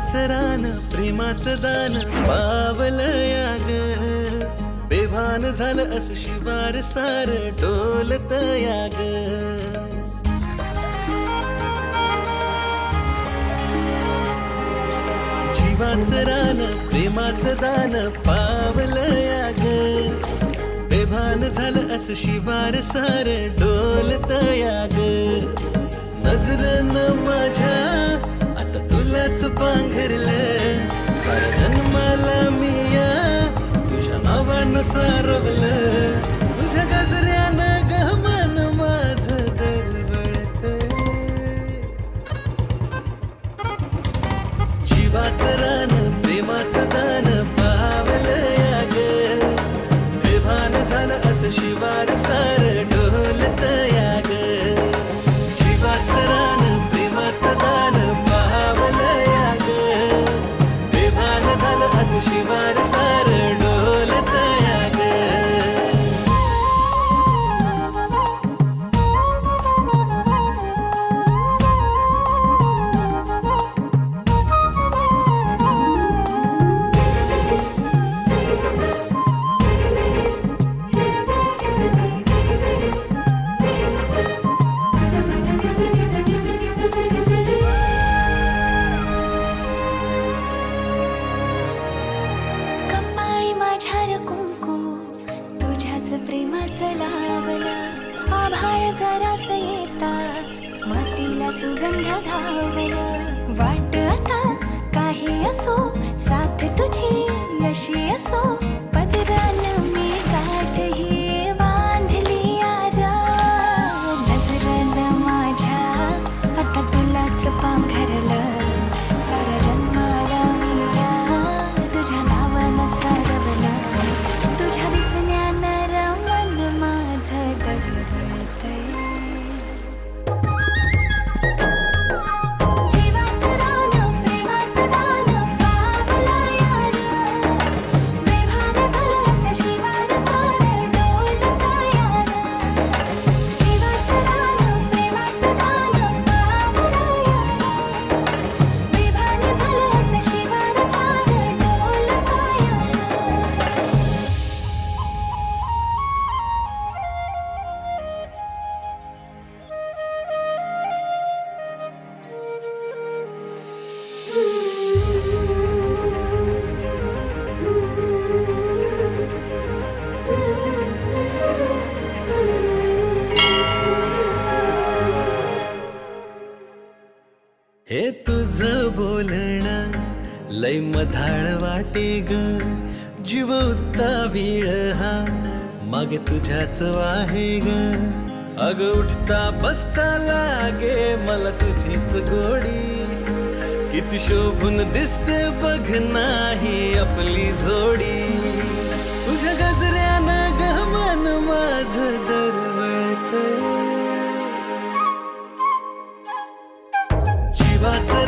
जीवाचं रान प्रेमाचं दान पावलं या ग बेभान झालं असं शिवार सार डोलत या ग जीवाचं रान प्रेमाचं दान पावलं या ग बेभान झालं असं शिवार सार डोलत या ग नजरनं माझ्या आता तुलाच पांघरलं साऱ्या जन्माला मी या तुझ्या नावानं सारवलं तुझ्या गजऱ्यानं गहमान माझं दरवळतंय जीवाचं रान प्रेमाचं दान पावलं या ग बेभान झालं असं शिवार सार डोलत या ग जीवाचं रान प्रेमाचं दान पावलं या ग बेभान झालं असं शिवार सार डोलत या ग प्रेमाचं लावलं आभाळ जरास येता मातीला सुगंध घावलं वाट आता काही असो साथ तुझी अशी असो पदरानं मी गाठ ही बांधली यारा नजरनं माझ्या आता तुलाच पांघरलं साऱ्या जन्माला मी या तुझ्या नावानं सारवलं तुझ्या दिसण्यानं हे तुझं बोलणं लय मधाळ वाटे ग जीव उत्तावीळ हा मागे तुझ्याच आहे ग अग उठता बसता लागे मला तुझीच गोडी किती शोभून दिसते बघ नाही आपली जोडी तुझ्या गजऱ्यानं गहमान माझं दरवळतंय जीवाचं